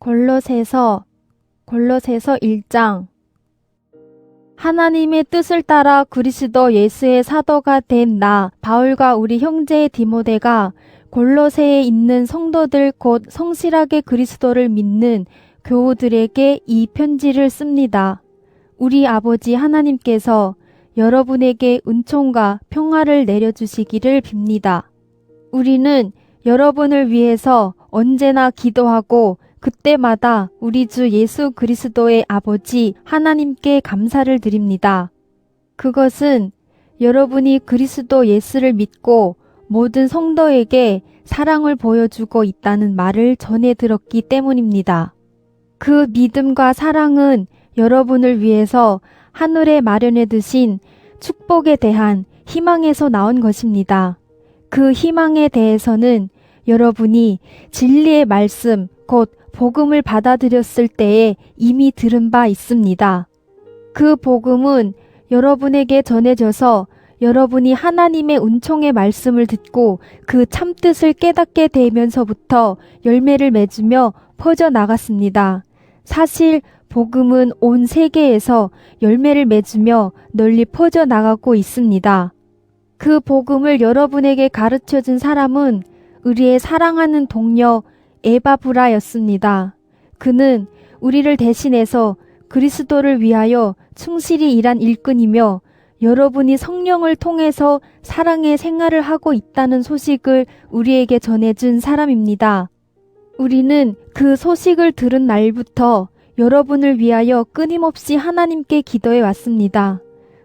골로새서 1장. 하나님의 뜻을 따라 그리스도 예수의 사도가 된 나 바울과 우리 형제 디모데가 골로새에 있는 성도들 곧 성실하게 그리스도를 믿는 교우들에게 이 편지를 씁니다. 우리 아버지 하나님께서 여러분에게 은총과 평화를 내려주시기를 빕니다. 우리는 여러분을 위해서 언제나 기도하고 그때마다 우리 주 예수 그리스도의 아버지 하나님께 감사를 드립니다. 그것은 여러분이 그리스도 예수를 믿고 모든 성도에게 사랑을 보여주고 있다는 말을 전해 들었기 때문입니다. 그 믿음과 사랑은 여러분을 위해서 하늘에 마련해 두신 축복에 대한 희망에서 나온 것입니다. 그 희망에 대해서는 여러분이 진리의 말씀, 곧 복음을 받아들였을 때에 이미 들은 바 있습니다. 그 복음은 여러분에게 전해져서 여러분이 하나님의 은총의 말씀을 듣고 그 참뜻을 깨닫게 되면서부터 열매를 맺으며 퍼져나갔습니다. 사실 복음은 온 세계에서 열매를 맺으며 널리 퍼져나가고 있습니다. 그 복음을 여러분에게 가르쳐준 사람은 우리의 사랑하는 동료 에바브라였습니다. 그는 우리를 대신해서 그리스도를 위하여 충실히 일한 일꾼이며 여러분이 성령을 통해서 사랑의 생활을 하고 있다는 소식을 우리에게 전해준 사람입니다. 우리는 그 소식을 들은 날부터 여러분을 위하여 끊임없이 하나님께 기도해 왔습니다.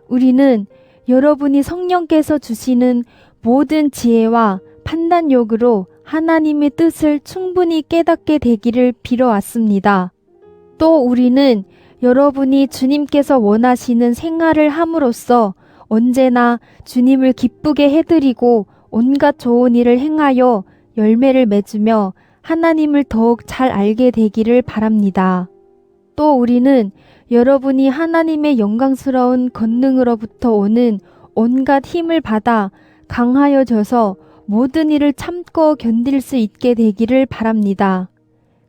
우리는 여러분이 성령께서 주시는 모든 지혜와 판단력으로 하나님의 뜻을 충분히 깨닫게 되기를 빌어왔습니다. 또 우리는 여러분이 주님께서 원하시는 생활을 함으로써 언제나 주님을 기쁘게 해드리고 온갖 좋은 일을 행하여 열매를 맺으며 하나님을 더욱 잘 알게 되기를 바랍니다. 또 우리는 여러분이 하나님의 영광스러운 권능으로부터 오는 온갖 힘을 받아 강하여져서 모든 일을 참고 견딜 수 있게 되기를 바랍니다.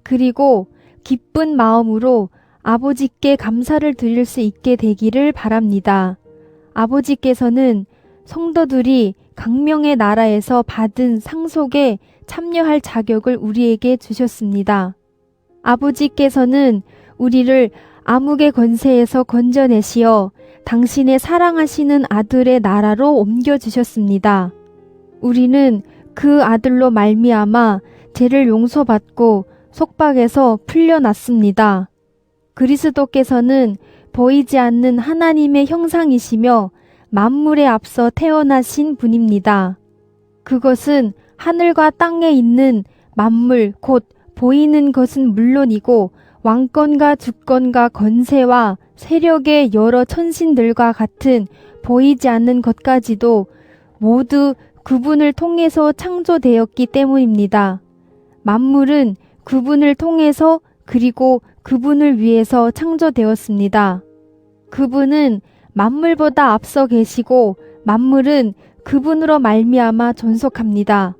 그리고 기쁜 마음으로 아버지께 감사를 드릴 수 있게 되기를 바랍니다. 아버지께서는 성도들이 강명의 나라에서 받은 상속에 참여할 자격을 우리에게 주셨습니다. 아버지께서는 우리를 암흑의 권세에서 건져내시어 당신의 사랑하시는 아들의 나라로 옮겨주셨습니다. 우리는 그 아들로 말미암아 죄를 용서받고 속박에서 풀려났습니다. 그리스도께서는 보이지 않는 하나님의 형상이시며 만물에 앞서 태어나신 분입니다. 그것은 하늘과 땅에 있는 만물 곧 보이는 것은 물론이고 왕권과 주권과 권세와 세력의 여러 천신들과 같은 보이지 않는 것까지도 모두 그분을 통해서 창조되었기 때문입니다. 만물은 그분을 통해서 그리고 그분을 위해서 창조되었습니다. 그분은 만물보다 앞서 계시고 만물은 그분으로 말미암아 존속합니다.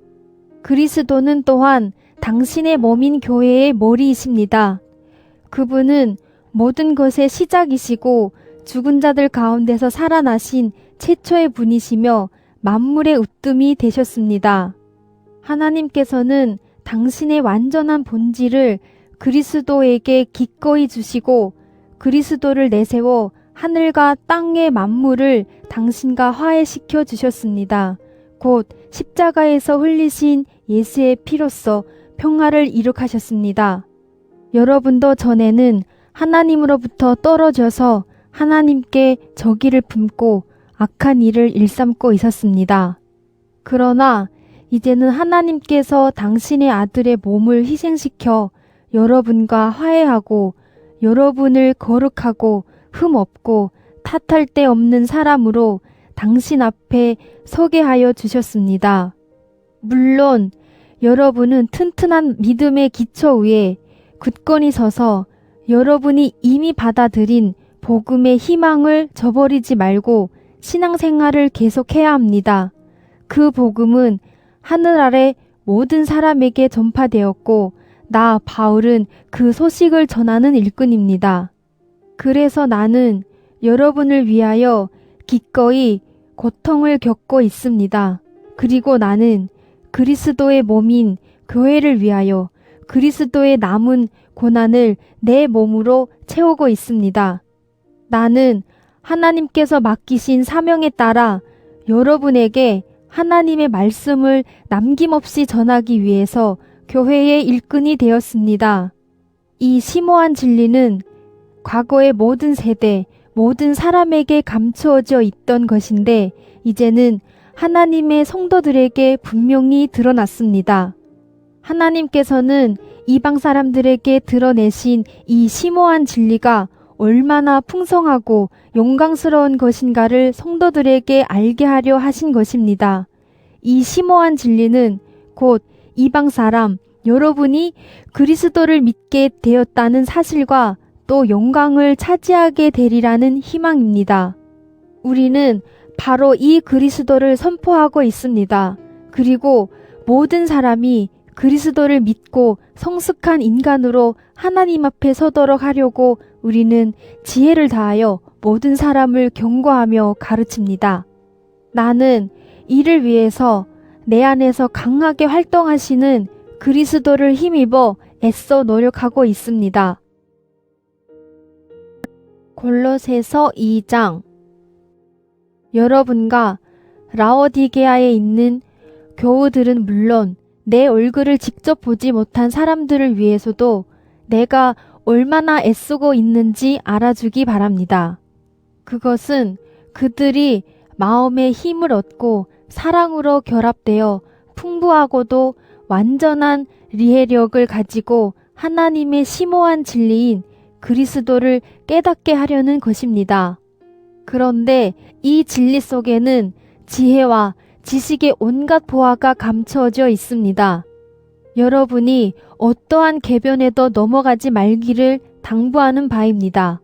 그리스도는 또한 당신의 몸인 교회의 머리이십니다. 그분은 모든 것의 시작이시고 죽은 자들 가운데서 살아나신 최초의 분이시며 만물의 으뜸이 되셨습니다. 하나님께서는 당신의 완전한 본질을 그리스도에게 기꺼이 주시고 그리스도를 내세워 하늘과 땅의 만물을 당신과 화해시켜 주셨습니다. 곧 십자가에서 흘리신 예수의 피로써 평화를 이룩하셨습니다. 여러분도 전에는 하나님으로부터 떨어져서 하나님께 적의를 품고 악한 일을 일삼고 있었습니다. 그러나 이제는 하나님께서 당신의 아들의 몸을 희생시켜 여러분과 화해하고 여러분을 거룩하고 흠 없고 탓할 데 없는 사람으로 당신 앞에 서게 하여 주셨습니다. 물론 여러분은 튼튼한 믿음의 기초 위에 굳건히 서서 여러분이 이미 받아들인 복음의 희망을 저버리지 말고 신앙생활을 계속해야 합니다. 그 복음은 하늘 아래 모든 사람에게 전파되었고 나 바울은 그 소식을 전하는 일꾼입니다. 그래서 나는 여러분을 위하여 기꺼이 고통을 겪고 있습니다. 그리고 나는 그리스도의 몸인 교회를 위하여 그리스도의 남은 고난을 내 몸으로 채우고 있습니다. 나는 하나님께서 맡기신 사명에 따라 여러분에게 하나님의 말씀을 남김없이 전하기 위해서 교회의 일꾼이 되었습니다. 이 심오한 진리는 과거의 모든 세대, 모든 사람에게 감추어져 있던 것인데 이제는 하나님의 성도들에게 분명히 드러났습니다. 하나님께서는 이방 사람들에게 드러내신 이 심오한 진리가 얼마나 풍성하고 영광스러운 것인가를 성도들에게 알게 하려 하신 것입니다. 이 심오한 진리는 곧 이방 사람, 여러분이 그리스도를 믿게 되었다는 사실과 또 영광을 차지하게 되리라는 희망입니다. 우리는 바로 이 그리스도를 선포하고 있습니다. 그리고 모든 사람이 그리스도를 믿고 성숙한 인간으로 하나님 앞에 서도록 하려고 우리는 지혜를 다하여 모든 사람을 경고하며 가르칩니다. 나는 이를 위해서 내 안에서 강하게 활동하시는 그리스도를 힘입어 애써 노력하고 있습니다. 골로새서 2장. 여러분과 라오디게아에 있는 교우들은 물론 내 얼굴을 직접 보지 못한 사람들을 위해서도 내가 얼마나 애쓰고 있는지 알아주기 바랍니다. 그것은 그들이 마음의 힘을 얻고 사랑으로 결합되어 풍부하고도 완전한 리해력을 가지고 하나님의 심오한 진리인 그리스도를 깨닫게 하려는 것입니다. 그런데 이 진리 속에는 지혜와 지식의 온갖 보화가 감춰져 있습니다. 여러분이 어떠한 궤변에도 넘어가지 말기를 당부하는 바입니다.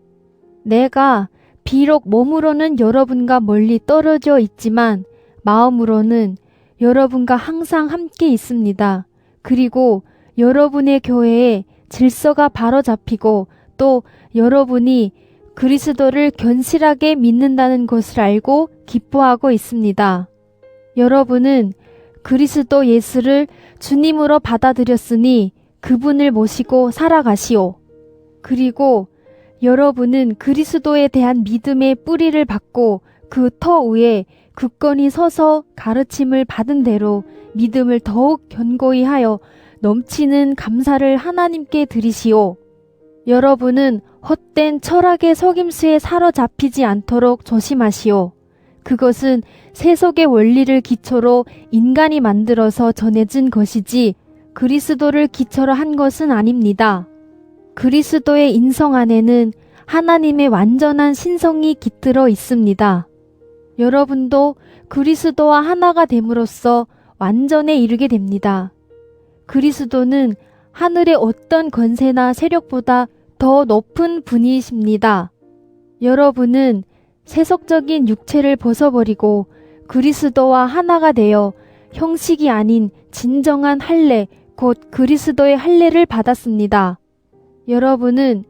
내가 비록 몸으로는 여러분과 멀리 떨어져 있지만 마음으로는 여러분과 항상 함께 있습니다. 그리고 여러분의 교회에 질서가 바로잡히고 또 여러분이 그리스도를 견실하게 믿는다는 것을 알고 기뻐하고 있습니다. 여러분은 그리스도 예수를 주님으로 받아들였으니 그분을 모시고 살아가시오. 그리고 여러분은 그리스도에 대한 믿음의 뿌리를 받고 그 터 위에 굳건히 서서 가르침을 받은 대로 믿음을 더욱 견고히 하여 넘치는 감사를 하나님께 드리시오. 여러분은 헛된 철학의 속임수에 사로잡히지 않도록 조심하시오. 그것은 세속의 원리를 기초로 인간이 만들어서 전해진 것이지 그리스도를 기초로 한 것은 아닙니다. 그리스도의 인성 안에는 하나님의 완전한 신성이 깃들어 있습니다. 여러분도 그리스도와 하나가 됨으로써 완전에 이르게 됩니다. 그리스도는 하늘의 어떤 권세나 세력보다 더 높은 분이십니다. 여러분은 세속적인 육체를 벗어버리고 그리스도와 하나가 되어 형식이 아닌 진정한 할례, 곧 그리스도의 할례를 받았습니다. 여러분은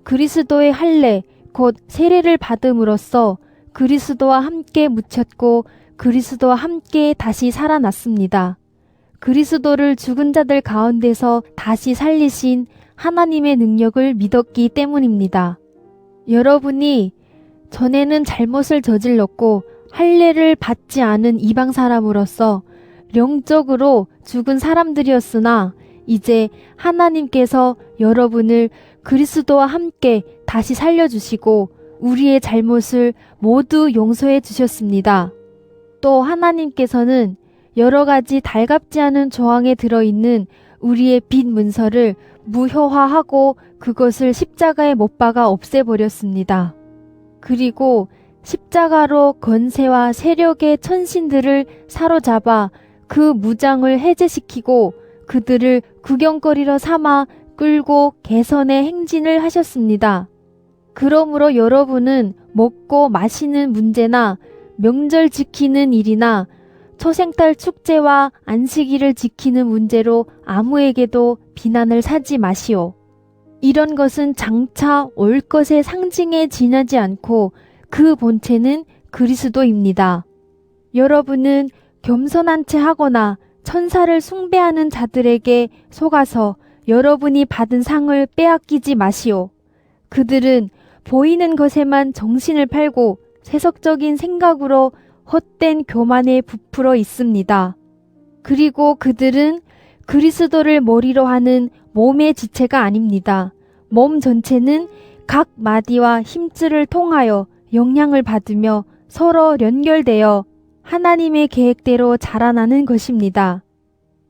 그리스도의 할례, 곧 세례를 받음으로써 그리스도와 함께 묻혔고 그리스도와 함께 다시 살아났습니다. 그리스도를 죽은 자들 가운데서 다시 살리신 하나님의 능력을 믿었기 때문입니다. 여러분이 전에는 잘못을 저질렀고 할례를 받지 않은 이방 사람으로서 영적으로 죽은 사람들이었으나 이제 하나님께서 여러분을 그리스도와 함께 다시 살려주시고 우리의 잘못을 모두 용서해 주셨습니다. 또 하나님께서는 여러 가지 달갑지 않은 조항에 들어있는 우리의 빚 문서를 무효화하고 그것을 십자가에 못 박아 없애버렸습니다. 그리고 십자가로 권세와 세력의 천신들을 사로잡아 그 무장을 해제시키고 그들을 구경거리로 삼아 끌고 개선의 행진을 하셨습니다. 그러므로 여러분은 먹고 마시는 문제나 명절 지키는 일이나 초생달 축제와 안식일을 지키는 문제로 아무에게도 비난을 사지 마시오. 이런 것은 장차 올 것의 상징에 지나지 않고 그 본체는 그리스도입니다. 여러분은 겸손한 채 하거나 천사를 숭배하는 자들에게 속아서 여러분이 받은 상을 빼앗기지 마시오. 그들은 보이는 것에만 정신을 팔고 세속적인 생각으로 헛된 교만에 부풀어 있습니다. 그리고 그들은 그리스도를 머리로 하는 몸의 지체가 아닙니다. 몸 전체는 각 마디와 힘줄을 통하여 영향을 받으며 서로 연결되어 하나님의 계획대로 자라나는 것입니다.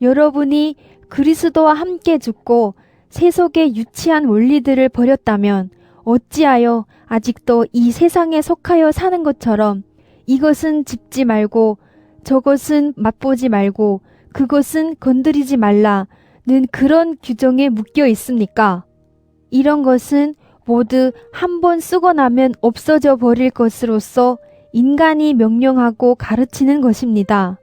여러분이 그리스도와 함께 죽고 세속의 유치한 원리들을 버렸다면 어찌하여 아직도 이 세상에 속하여 사는 것처럼 이것은 짚지 말고 저것은 맛보지 말고 그것은 건드리지 말라는 그런 규정에 묶여 있습니까? 이런 것은 모두 한 번 쓰고 나면 없어져 버릴 것으로서 인간이 명령하고 가르치는 것입니다.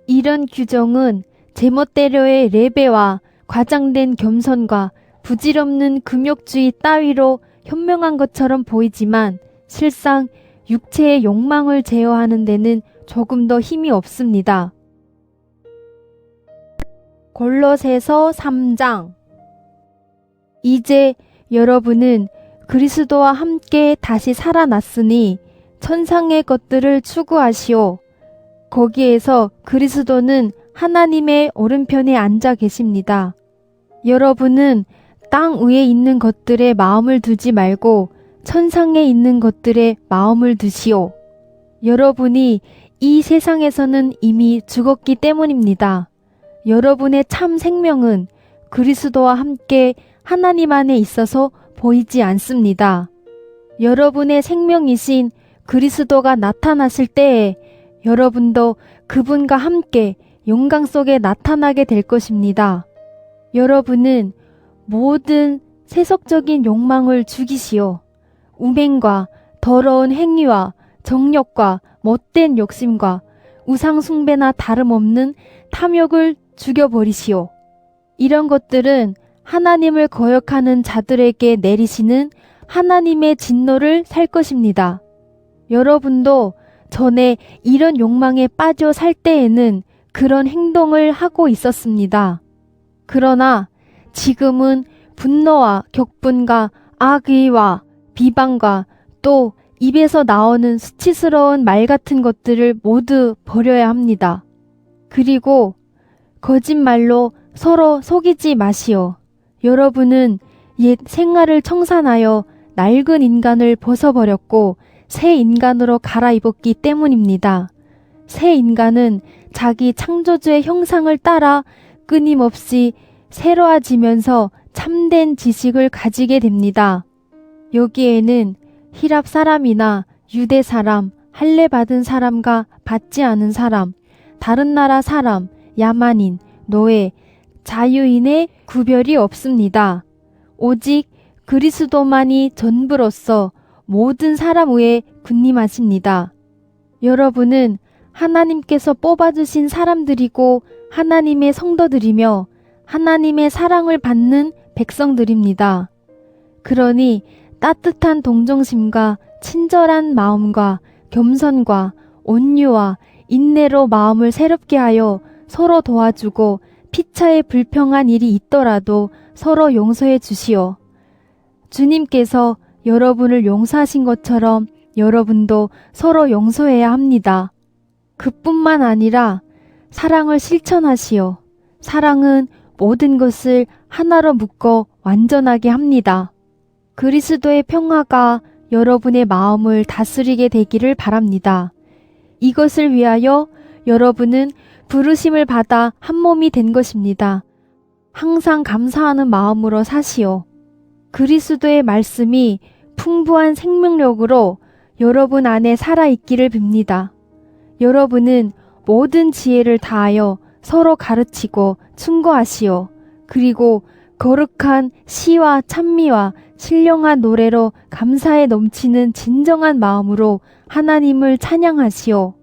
이런 규정은 제멋대로의 레베와 과장된 겸손과 부질없는 금욕주의 따위로 현명한 것처럼 보이지만 실상 육체의 욕망을 제어하는 데는 조금 더 힘이 없습니다. 골로새서 3장. 이제 여러분은 그리스도와 함께 다시 살아났으니 천상의 것들을 추구하시오. 거기에서 그리스도는 하나님의 오른편에 앉아 계십니다. 여러분은 땅 위에 있는 것들에 마음을 두지 말고 천상에 있는 것들에 마음을 두시오. 여러분이 이 세상에서는 이미 죽었기 때문입니다. 여러분의 참 생명은 그리스도와 함께 하나님 안에 있어서 보이지 않습니다. 여러분의 생명이신 그리스도가 나타나실 때에 여러분도 그분과 함께 영광 속에 나타나게 될 것입니다. 여러분은 모든 세속적인 욕망을 죽이시오. 우맹과 더러운 행위와 정욕과 못된 욕심과 우상 숭배나 다름없는 탐욕을 죽여버리시오. 이런 것들은 하나님을 거역하는 자들에게 내리시는 하나님의 진노를 살 것입니다. 여러분도 전에 이런 욕망에 빠져 살 때에는 그런 행동을 하고 있었습니다. 그러나 지금은 분노와 격분과 악의와 비방과 또 입에서 나오는 수치스러운 말 같은 것들을 모두 버려야 합니다. 그리고 거짓말로 서로 속이지 마시오. 여러분은 옛 생활을 청산하여 낡은 인간을 벗어버렸고 새 인간으로 갈아입었기 때문입니다. 새 인간은 자기 창조주의 형상을 따라 끊임없이 새로워지면서 참된 지식을 가지게 됩니다. 여기에는 히랍 사람이나 유대 사람, 할례 받은 사람과 받지 않은 사람, 다른 나라 사람, 야만인, 노예, 자유인의 구별이 없습니다. 오직 그리스도만이 전부로서 모든 사람 위에 군림하십니다. 여러분은 하나님께서 뽑아주신 사람들이고 하나님의 성도들이며 하나님의 사랑을 받는 백성들입니다. 그러니 따뜻한 동정심과 친절한 마음과 겸손과 온유와 인내로 마음을 새롭게 하여 서로 도와주고 피차에 불평한 일이 있더라도 서로 용서해 주시오. 주님께서 여러분을 용서하신 것처럼 여러분도 서로 용서해야 합니다. 그뿐만 아니라 사랑을 실천하시오. 사랑은 모든 것을 하나로 묶어 완전하게 합니다. 그리스도의 평화가 여러분의 마음을 다스리게 되기를 바랍니다. 이것을 위하여 여러분은 부르심을 받아 한 몸이 된 것입니다. 항상 감사하는 마음으로 사시오. 그리스도의 말씀이 풍부한 생명력으로 여러분 안에 살아있기를 빕니다. 여러분은 모든 지혜를 다하여 서로 가르치고 충고하시오. 그리고 거룩한 시와 찬미와 신령한 노래로 감사에 넘치는 진정한 마음으로 하나님을 찬양하시오.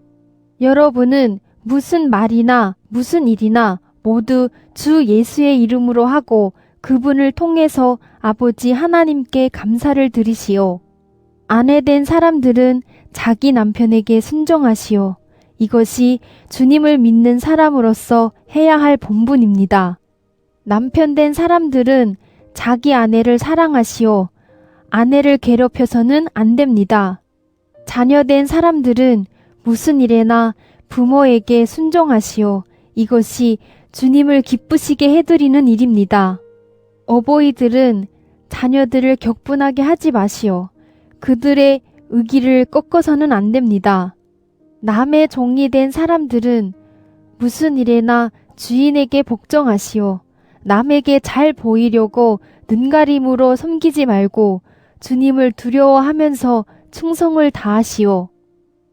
여러분은 무슨 말이나 무슨 일이나 모두 주 예수의 이름으로 하고 그분을 통해서 아버지 하나님께 감사를 드리시오. 아내된 사람들은 자기 남편에게 순종하시오. 이것이 주님을 믿는 사람으로서 해야 할 본분입니다. 남편된 사람들은 자기 아내를 사랑하시오. 아내를 괴롭혀서는 안 됩니다. 자녀된 사람들은 무슨 일에나 부모에게 순종하시오. 이것이 주님을 기쁘시게 해드리는 일입니다. 어버이들은 자녀들을 격분하게 하지 마시오. 그들의 의기를 꺾어서는 안 됩니다. 남의 종이 된 사람들은 무슨 일에나 주인에게 복종하시오. 남에게 잘 보이려고 눈가림으로 섬기지 말고 주님을 두려워하면서 충성을 다하시오.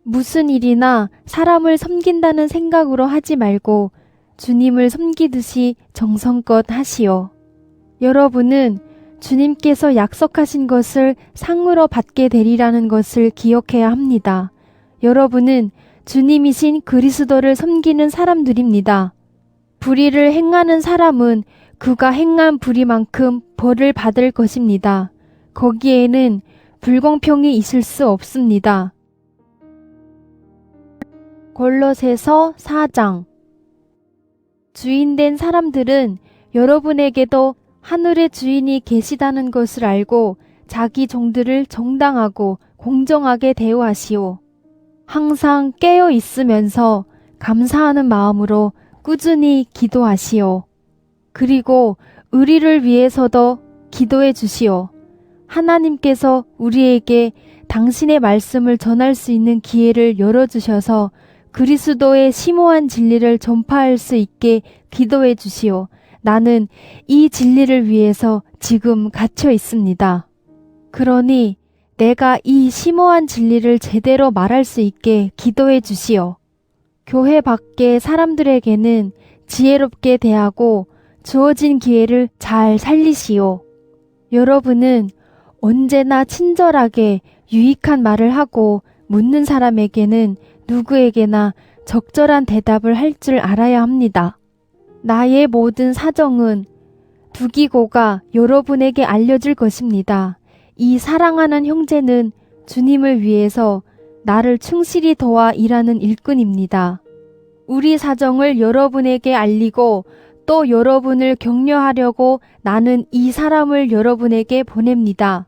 무슨 일이나 사람을 섬긴다는 생각으로 하지 말고 주님을 섬기듯이 정성껏 하시오. 여러분은 주님께서 약속하신 것을 상으로 받게 되리라는 것을 기억해야 합니다. 여러분은 주님이신 그리스도를 섬기는 사람들입니다. 불의를 행하는 사람은 그가 행한 불의만큼 벌을 받을 것입니다. 거기에는 불공평이 있을 수 없습니다. 골로새서 4장. 주인된 사람들은 여러분에게도 하늘의 주인이 계시다는 것을 알고 자기 종들을 정당하고 공정하게 대우하시오. 항상 깨어 있으면서 감사하는 마음으로 꾸준히 기도하시오. 그리고 의리를 위해서도 기도해 주시오. 하나님께서 우리에게 당신의 말씀을 전할 수 있는 기회를 열어주셔서 그리스도의 심오한 진리를 전파할 수 있게 기도해 주시오. 나는 이 진리를 위해서 지금 갇혀 있습니다. 그러니 내가 이 심오한 진리를 제대로 말할 수 있게 기도해 주시오. 교회 밖의 사람들에게는 지혜롭게 대하고 주어진 기회를 잘 살리시오. 여러분은 언제나 친절하게 유익한 말을 하고 묻는 사람에게는 누구에게나 적절한 대답을 할 줄 알아야 합니다. 나의 모든 사정은 두기고가 여러분에게 알려줄 것입니다. 이 사랑하는 형제는 주님을 위해서 나를 충실히 도와 일하는 일꾼입니다. 우리 사정을 여러분에게 알리고 또 여러분을 격려하려고 나는 이 사람을 여러분에게 보냅니다.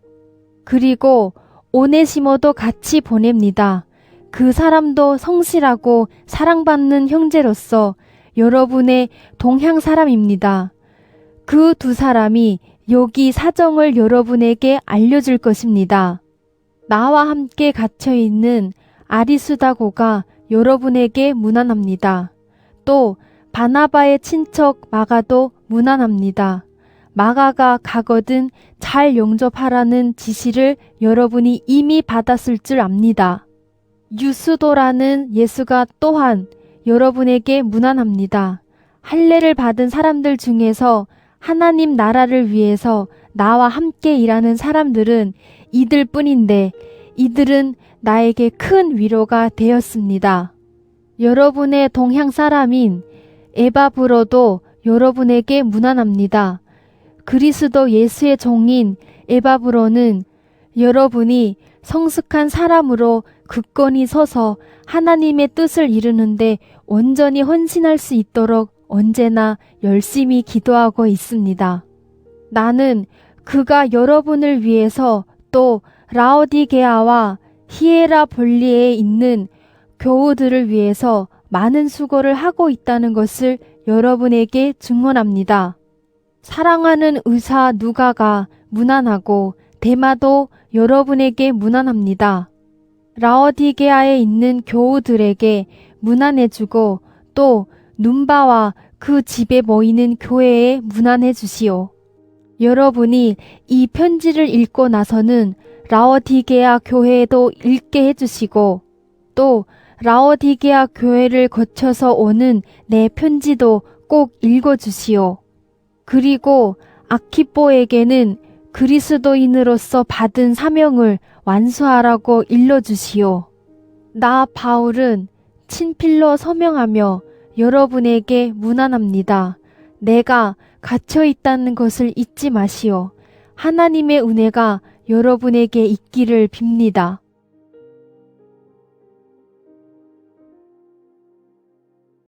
그리고 오네시모도 같이 보냅니다. 그 사람도 성실하고 사랑받는 형제로서 여러분의 동향 사람입니다. 그 두 사람이 여기 사정을 여러분에게 알려줄 것입니다. 나와 함께 갇혀있는 아리수다고가 여러분에게 문안합니다. 또 바나바의 친척 마가도 문안합니다. 마가가 가거든 잘 영접하라는 지시를 여러분이 이미 받았을 줄 압니다. 유스도라는 예수가 또한 여러분에게 문안합니다. 할례를 받은 사람들 중에서 하나님 나라를 위해서 나와 함께 일하는 사람들은 이들 뿐인데 이들은 나에게 큰 위로가 되었습니다. 여러분의 동향 사람인 에바브로도 여러분에게 문안합니다. 그리스도 예수의 종인 에바브로는 여러분이 성숙한 사람으로 굳건히 서서 하나님의 뜻을 이루는데 온전히 헌신할 수 있도록 언제나 열심히 기도하고 있습니다. 나는 그가 여러분을 위해서 또 라오디게아와 히에라볼리에 있는 교우들을 위해서 많은 수고를 하고 있다는 것을 여러분에게 증언합니다. 사랑하는 의사 누가가 문안하고 데마도 여러분에게 문안합니다. 라오디게아에 있는 교우들에게 문안해주고 또 눈바와 그 집에 모이는 교회에 문안해 주시오. 여러분이 이 편지를 읽고 나서는 라오디게아 교회에도 읽게 해주시고 또 라오디게아 교회를 거쳐서 오는 내 편지도 꼭 읽어주시오. 그리고 아키뽀에게는 그리스도인으로서 받은 사명을 완수하라고 일러주시오. 나 바울은 친필로 서명하며 여러분에게 문안합니다. 내가 갇혀 있다는 것을 잊지 마시오. 하나님의 은혜가 여러분에게 있기를 빕니다.